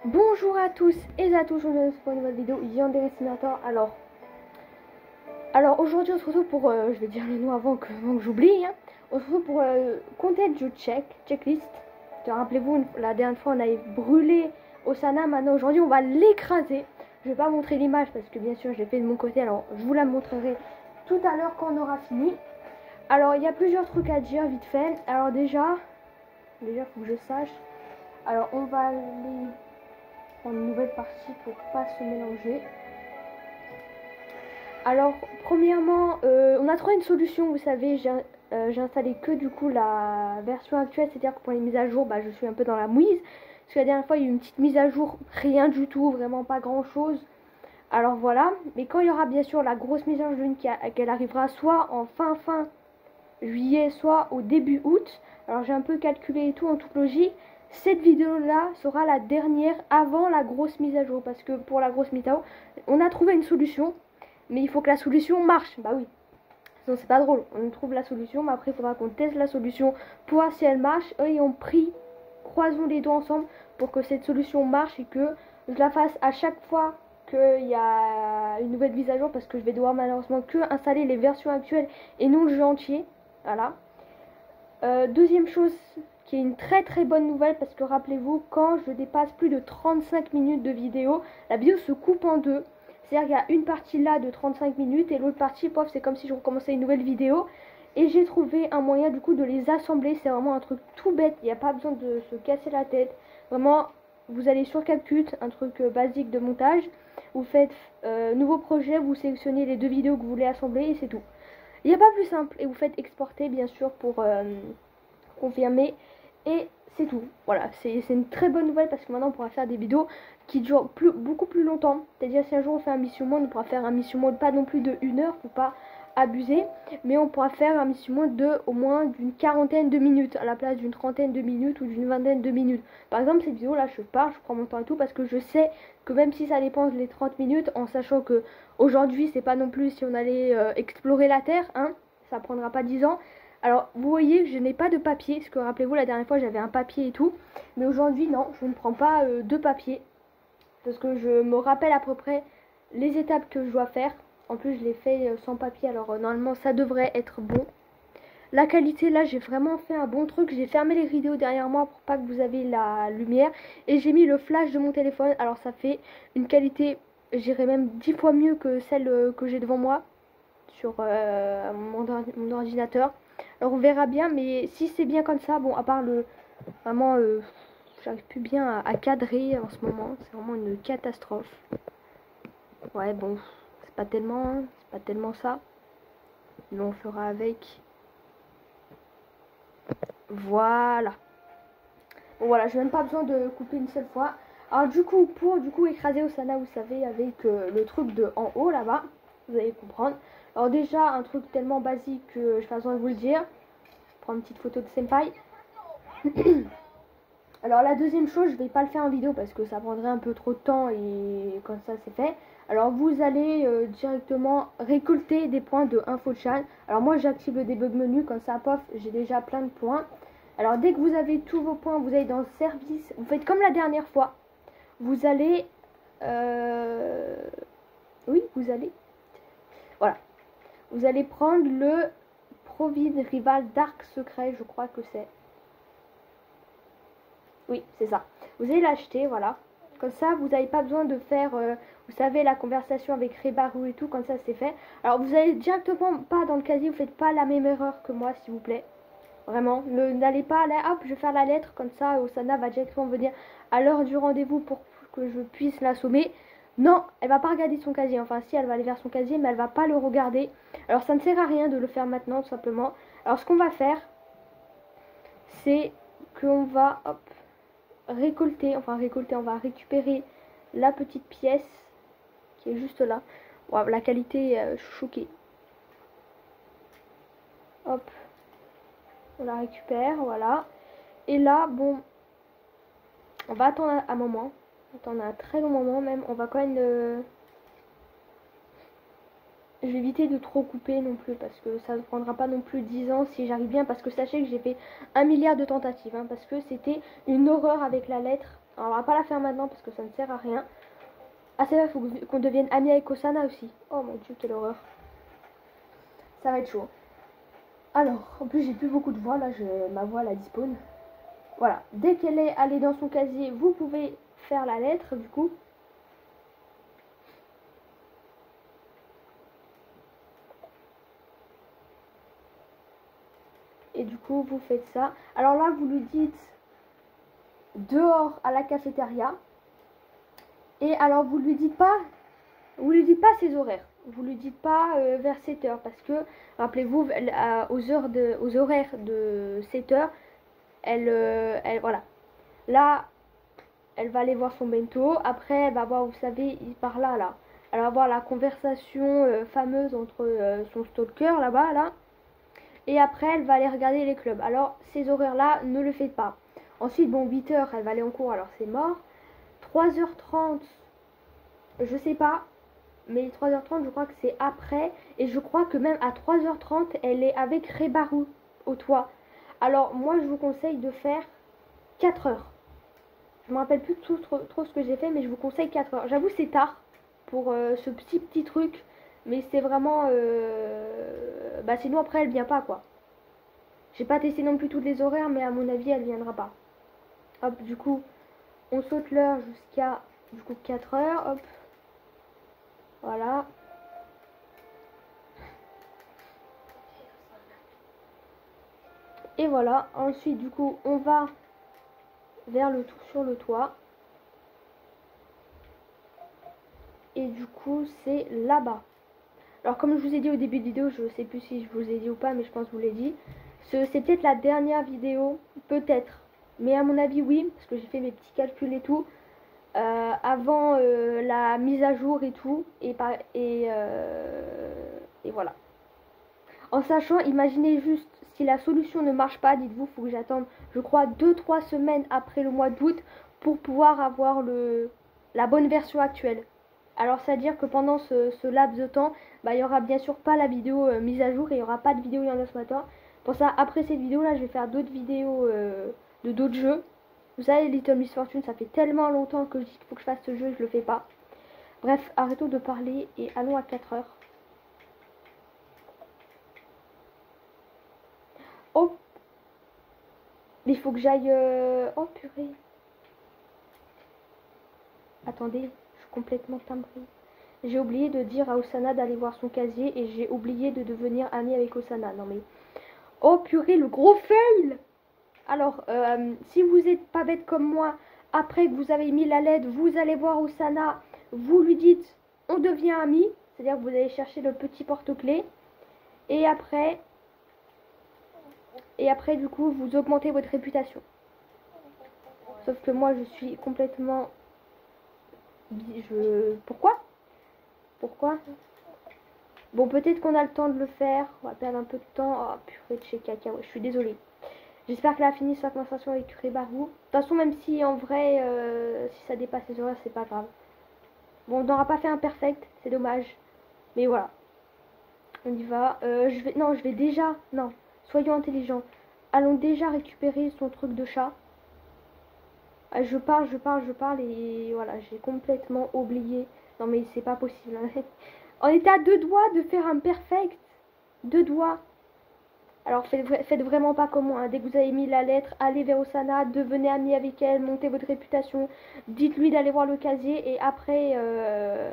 Bonjour à tous et à tous, aujourd'hui pour une nouvelle vidéo Yandere Simulator. Alors aujourd'hui on se retrouve pour, je vais dire le nom avant que j'oublie, hein. On se retrouve pour Content You Checklist. Rappelez-vous, la dernière fois on avait brûlé Osana, maintenant aujourd'hui on va l'écraser. Je vais pas montrer l'image parce que bien sûr je l'ai fait de mon côté, alors je vous la montrerai tout à l'heure quand on aura fini. Alors il y a plusieurs trucs à dire vite fait. Alors déjà faut que je sache. Alors on va aller en une nouvelle partie pour pas se mélanger. Alors premièrement on a trouvé une solution, vous savez, j'ai installé que du coup la version actuelle, c'est à dire que pour les mises à jour je suis un peu dans la mouise parce que la dernière fois il y a eu une petite mise à jour, rien du tout, vraiment pas grand chose. Alors voilà, mais quand il y aura bien sûr la grosse mise à jour qu'elle arrivera soit en fin juillet, soit au début août, alors j'ai un peu calculé et tout en toute logique. Cette vidéo là sera la dernière avant la grosse mise à jour, parce que pour la grosse mise à jour on a trouvé une solution, mais il faut que la solution marche. Bah oui, sinon c'est pas drôle. On trouve la solution, mais après il faudra qu'on teste la solution pour voir si elle marche. Et on prie, croisons les doigts ensemble pour que cette solution marche et que je la fasse à chaque fois qu'il y a une nouvelle mise à jour, parce que je vais devoir malheureusement que installer les versions actuelles et non le jeu entier. Voilà. Deuxième chose qui est une très bonne nouvelle, parce que rappelez-vous, quand je dépasse plus de 35 minutes de vidéo, la vidéo se coupe en deux. C'est-à-dire qu'il y a une partie là de 35 minutes et l'autre partie, pof, c'est comme si je recommençais une nouvelle vidéo. Et j'ai trouvé un moyen du coup de les assembler. C'est vraiment un truc tout bête, il n'y a pas besoin de se casser la tête. Vraiment, vous allez sur CapCut, un truc basique de montage. Vous faites nouveau projet, vous sélectionnez les deux vidéos que vous voulez assembler et c'est tout. Il n'y a pas plus simple. Et vous faites exporter bien sûr pour confirmer. Et c'est tout. Voilà, c'est une très bonne nouvelle parce que maintenant on pourra faire des vidéos qui durent beaucoup plus longtemps. C'est-à-dire si un jour on fait un mission mode, on pourra faire un mission mode pas non plus de 1 heure pour pas abuser, mais on pourra faire un mission mode de au moins d'une quarantaine de minutes à la place d'une trentaine de minutes ou d'une vingtaine de minutes. Par exemple cette vidéo là je pars, je prends mon temps et tout parce que je sais que même si ça dépense les 30 minutes, en sachant que aujourd'hui c'est pas non plus si on allait explorer la terre, hein, ça prendra pas 10 ans. Alors vous voyez que je n'ai pas de papier, parce que rappelez-vous la dernière fois j'avais un papier et tout, mais aujourd'hui non, je ne prends pas de papier, parce que je me rappelle à peu près les étapes que je dois faire. En plus je l'ai fait sans papier, alors normalement ça devrait être bon. La qualité là, j'ai vraiment fait un bon truc, j'ai fermé les vidéos derrière moi pour pas que vous avez la lumière, et j'ai mis le flash de mon téléphone, alors ça fait une qualité, j'irais même 10 fois mieux que celle que j'ai devant moi sur mon ordinateur. Alors on verra bien, mais si c'est bien comme ça, bon, à part le vraiment j'arrive plus bien à cadrer en ce moment, c'est vraiment une catastrophe. Ouais, bon, c'est pas tellement hein, c'est pas tellement ça, mais on fera avec. Voilà. Bon voilà, j'ai même pas besoin de couper une seule fois. Alors du coup, pour écraser Osana, vous savez, avec le truc de en haut là-bas, vous allez comprendre. Alors déjà, un truc tellement basique que je pas besoin de vous le dire. Je prends une petite photo de Senpai. Alors la deuxième chose, je vais pas le faire en vidéo parce que ça prendrait un peu trop de temps et comme ça c'est fait. Alors vous allez directement récolter des points de InfoChan. Alors moi j'active le debug menu, comme ça pof, j'ai déjà plein de points. Alors dès que vous avez tous vos points, vous allez dans le service, vous faites comme la dernière fois. Vous allez... Oui, vous allez... Voilà. Vous allez prendre le Provid Rival Dark Secret, je crois que c'est. Oui, c'est ça. Vous allez l'acheter, voilà. Comme ça, vous n'avez pas besoin de faire, vous savez, la conversation avec Rebaru et tout, comme ça c'est fait. Alors vous allez directement pas dans le casier, vous faites pas la même erreur que moi, s'il vous plaît. Vraiment, n'allez pas là, hop, je vais faire la lettre, comme ça, Osana va directement venir à l'heure du rendez-vous pour que je puisse l'assommer. Non, elle va pas regarder son casier. Enfin, si, elle va aller vers son casier, mais elle va pas le regarder. Alors, ça ne sert à rien de le faire maintenant, tout simplement. Alors, ce qu'on va faire, c'est qu'on va, hop, récolter, on va récupérer la petite pièce qui est juste là. Wow, la qualité est choquée. Hop, on la récupère, voilà. Et là, bon, on va attendre un moment. Attendre un très long moment même. On va quand même... Je vais éviter de trop couper non plus parce que ça ne prendra pas non plus 10 ans si j'arrive bien. Parce que sachez que j'ai fait 1 milliard de tentatives. Hein, parce que c'était une horreur avec la lettre. Alors, on va pas la faire maintenant parce que ça ne sert à rien. Ah, c'est vrai, il faut qu'on devienne amis avec Osana aussi. Oh mon dieu, quelle horreur. Ça va être chaud. Alors, en plus, j'ai plus beaucoup de voix. Là, ma voix, elle despawn. Voilà. Dès qu'elle est allée dans son casier, vous pouvez faire la lettre, du coup. Et du coup, vous faites ça. Alors là, vous lui dites dehors à la cafétéria. Et alors, vous lui dites pas ses horaires. Vous lui dites pas vers 7 heures parce que, rappelez-vous, aux horaires de 7 heures, voilà. Là, elle va aller voir son bento. Après, elle va voir, vous savez, par là. Elle va voir la conversation fameuse entre son stalker là-bas, là. Et après, elle va aller regarder les clubs. Alors, ces horaires-là, ne le faites pas. Ensuite, bon, 8 heures, elle va aller en cours, alors c'est mort. 3h30, je sais pas. Mais 3h30, je crois que c'est après. Et je crois que même à 3h30, elle est avec Rebaru au toit. Alors, moi, je vous conseille de faire 4 heures. Je me rappelle plus trop ce que j'ai fait, mais je vous conseille 4 heures. J'avoue, c'est tard pour ce petit truc. Mais c'est vraiment... Bah, sinon, après, elle vient pas, quoi. J'ai pas testé non plus tous les horaires, mais à mon avis, elle viendra pas. Hop, du coup, on saute l'heure jusqu'à, du coup, 4 heures. Hop. Voilà. Et voilà. Ensuite, du coup, on va vers sur le toit. Et du coup, c'est là-bas. Alors, comme je vous ai dit au début de vidéo, je sais plus si je vous ai dit ou pas, mais je pense que je vous l'ai dit. C'est peut-être la dernière vidéo, peut-être. Mais à mon avis, oui, parce que j'ai fait mes petits calculs et tout. Avant la mise à jour et tout. Et voilà. En sachant, imaginez juste, si la solution ne marche pas, dites-vous, il faut que j'attende, je crois, 2-3 semaines après le mois d'août pour pouvoir avoir la bonne version actuelle. Alors, c'est-à-dire que pendant ce laps de temps, bah, il n'y aura bien sûr pas la vidéo mise à jour et il n'y aura pas de vidéo Yann ce matin. Pour ça, après cette vidéo-là, je vais faire d'autres vidéos de d'autres jeux. Vous savez, Little Miss Fortune, ça fait tellement longtemps que je dis qu'il faut que je fasse ce jeu, je le fais pas. Bref, arrêtons de parler et allons à 4 heures. Oh, il faut que j'aille... Oh purée. Attendez, je suis complètement timbrée. J'ai oublié de dire à Osana d'aller voir son casier et j'ai oublié de devenir amie avec Osana. Non mais... Oh purée, le gros fail. Alors, si vous n'êtes pas bête comme moi, après que vous avez mis la LED, vous allez voir Osana, vous lui dites on devient amis. C'est-à-dire que vous allez chercher le petit porte-clés. Et après, du coup, vous augmentez votre réputation. Sauf que moi, je suis complètement... Pourquoi Bon, peut-être qu'on a le temps de le faire. On va perdre un peu de temps. Oh, purée de chez caca. Ouais, je suis désolée. J'espère qu'elle a fini sa conversation avec Rebaru. De toute façon, même si en vrai, si ça dépasse les horaires, c'est pas grave. Bon, on n'aura pas fait un perfect. C'est dommage. Mais voilà. On y va. Je vais déjà... Non, soyons intelligents. Allons déjà récupérer son truc de chat. Je parle et voilà, j'ai complètement oublié. Non mais c'est pas possible. Hein. On était à 2 doigts de faire un perfect. 2 doigts. Alors faites vraiment pas comme moi. Hein. Dès que vous avez mis la lettre, allez vers Osana, devenez ami avec elle, montez votre réputation. Dites-lui d'aller voir le casier et après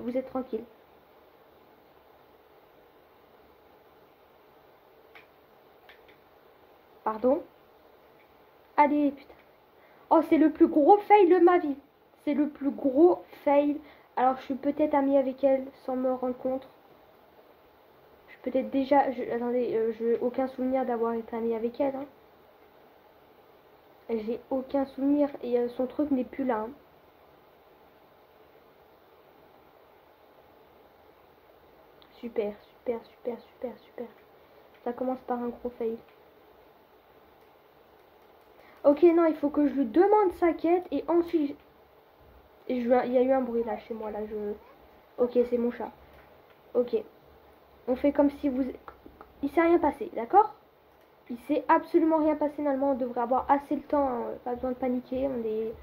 vous êtes tranquille. Pardon. Allez, putain. Oh, c'est le plus gros fail de ma vie. C'est le plus gros fail. Alors, je suis peut-être amie avec elle sans me rendre compte. Je suis peut-être déjà... attendez, j'ai aucun souvenir d'avoir été amie avec elle. Hein. J'ai aucun souvenir. Et son truc n'est plus là. Hein. Super. Ça commence par un gros fail. Ok, non, il faut que je lui demande sa quête et ensuite... il y a eu un bruit là chez moi, là, Ok, c'est mon chat. Ok. On fait comme si vous... Il s'est rien passé, d'accord? Il s'est absolument rien passé, normalement, on devrait avoir assez le temps, hein. Pas besoin de paniquer, on est...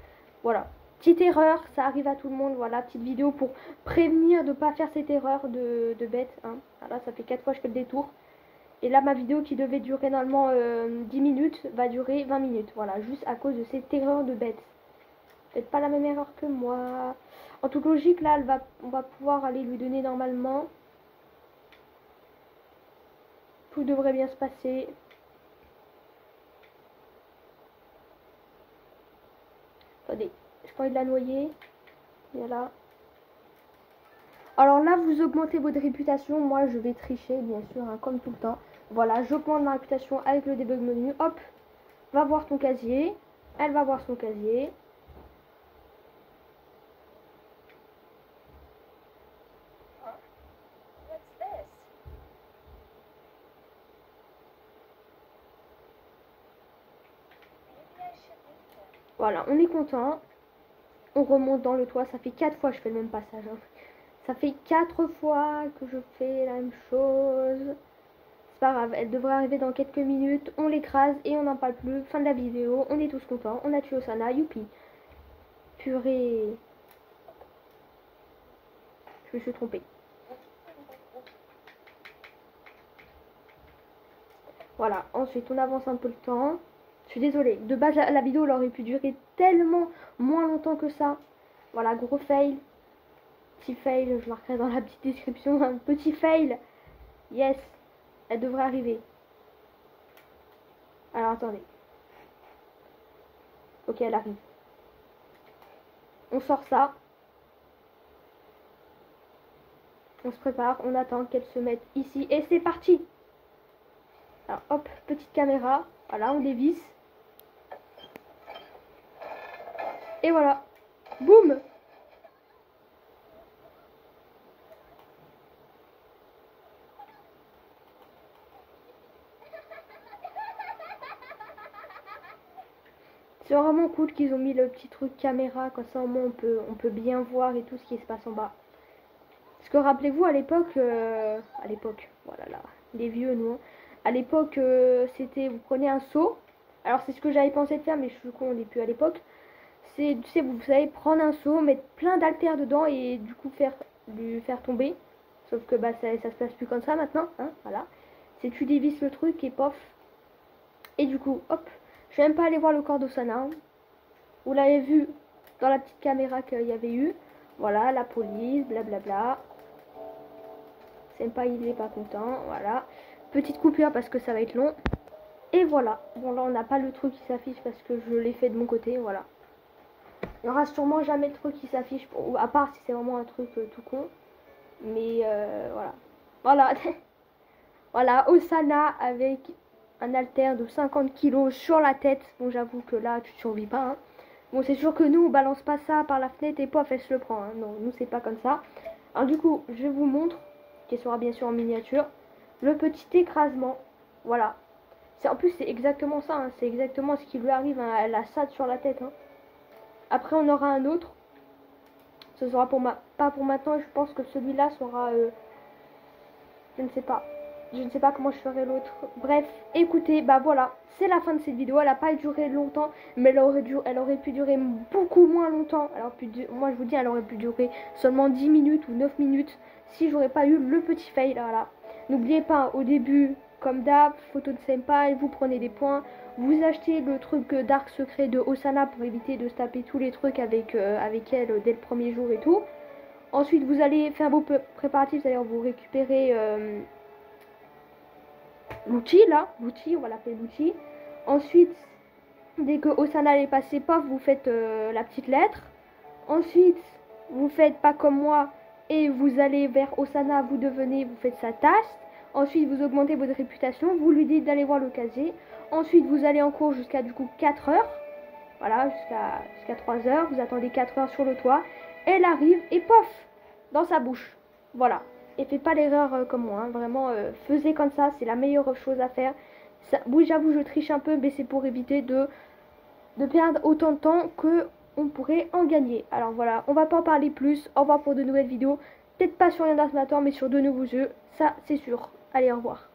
Voilà. Petite erreur, ça arrive à tout le monde, voilà, petite vidéo pour prévenir de ne pas faire cette erreur de bête. Hein. Voilà, ça fait 4 fois que je fais le détour. Et là, ma vidéo qui devait durer normalement 10 minutes va durer 20 minutes. Voilà, juste à cause de cette erreur de bête. Faites pas la même erreur que moi. En toute logique, là, on va pouvoir aller lui donner normalement. Tout devrait bien se passer. Attendez, je crois qu'il l'a noyé. Voilà. Alors là, vous augmentez votre réputation. Moi, je vais tricher, bien sûr, hein, comme tout le temps. Voilà, j'augmente ma réputation avec le debug menu. Hop, va voir ton casier. Elle va voir son casier. Voilà, on est content. On remonte dans le toit. Ça fait 4 fois que je fais le même passage. Hein. Ça fait 4 fois que je fais la même chose. C'est pas grave, elle devrait arriver dans quelques minutes. On l'écrase et on n'en parle plus. Fin de la vidéo. On est tous contents. On a tué Osana. Youpi. Purée. Je me suis trompée. Voilà. Ensuite, on avance un peu le temps. Je suis désolée. De base, la vidéo elle aurait pu durer tellement moins longtemps que ça. Voilà, gros fail. Petit fail, je marquerai dans la petite description. Un petit fail. Yes. Elle devrait arriver. Alors, attendez. Ok, elle arrive. On sort ça. On se prépare. On attend qu'elle se mette ici. Et c'est parti. Alors, hop, petite caméra. Voilà, on dévisse. Et voilà. Boum. C'est vraiment cool qu'ils ont mis le petit truc caméra. Comme ça, au moins, on peut bien voir et tout ce qui se passe en bas. Parce que rappelez-vous, à l'époque... voilà, là, les vieux, nous. Hein. À l'époque, c'était... Vous prenez un seau. Alors, c'est ce que j'avais pensé de faire, mais je suis con, on n'est plus à l'époque. C'est, tu sais, vous savez, prendre un seau, mettre plein d'haltères dedans et du coup lui faire tomber. Sauf que bah, ça se passe plus comme ça maintenant. Hein, voilà. C'est tu dévisses le truc et pof. Et du coup, hop. Je vais même pas aller voir le corps d'Osana. Hein. Vous l'avez vu dans la petite caméra qu'il y avait eu. Voilà, la police, blablabla. Sympa, il est pas content. Voilà. Petite coupure parce que ça va être long. Et voilà. Bon, là, on n'a pas le truc qui s'affiche parce que je l'ai fait de mon côté. Voilà. Il n'y aura sûrement jamais de truc qui s'affiche, à part si c'est vraiment un truc tout con. Mais voilà. Voilà. Voilà, Osana avec un haltère de 50 kilos sur la tête. Bon, j'avoue que là, tu ne survis pas. Hein. Bon, c'est sûr que nous, on balance pas ça par la fenêtre et pof, elle se le prend. Hein. Non, nous, c'est pas comme ça. Alors du coup, je vous montre, qui sera bien sûr en miniature, le petit écrasement. Voilà. En plus, c'est exactement ça. Hein. C'est exactement ce qui lui arrive. Hein. Elle a ça sur la tête. Hein. Après, on aura un autre. Ce sera pas pour maintenant. Je pense que celui-là sera... je ne sais pas. Je ne sais pas comment je ferai l'autre. Bref, écoutez, bah voilà. C'est la fin de cette vidéo. Elle n'a pas duré longtemps. Mais elle aurait pu durer beaucoup moins longtemps. Alors, moi, je vous dis, elle aurait pu durer seulement 10 minutes ou 9 minutes. Si j'aurais pas eu le petit fail. Voilà. N'oubliez pas, au début, comme d'hab, photo de senpai, vous prenez des points. Vous achetez le truc Dark Secret de Osana pour éviter de se taper tous les trucs avec elle dès le premier jour et tout. Ensuite, vous allez faire vos préparatifs, c'est-à-dire vous récupérez l'outil là, l'outil, on va l'appeler l'outil. Ensuite, dès que Osana est passé, paf, vous faites la petite lettre. Ensuite, vous faites pas comme moi et vous allez vers Osana, vous faites sa tasse. Ensuite, vous augmentez votre réputation, vous lui dites d'aller voir le casier. Ensuite, vous allez en cours jusqu'à du coup 4 heures. Voilà, jusqu'à 3 heures. Vous attendez 4 heures sur le toit. Elle arrive et pof, dans sa bouche. Voilà. Et faites pas l'erreur comme moi. Hein. Vraiment, faisez comme ça. C'est la meilleure chose à faire. Ça, oui, j'avoue, je triche un peu, mais c'est pour éviter de perdre autant de temps que on pourrait en gagner. Alors voilà, on va pas en parler plus. Au revoir pour de nouvelles vidéos. Peut-être pas sur Yandere Matin, mais sur de nouveaux jeux. Ça, c'est sûr. Allez, au revoir.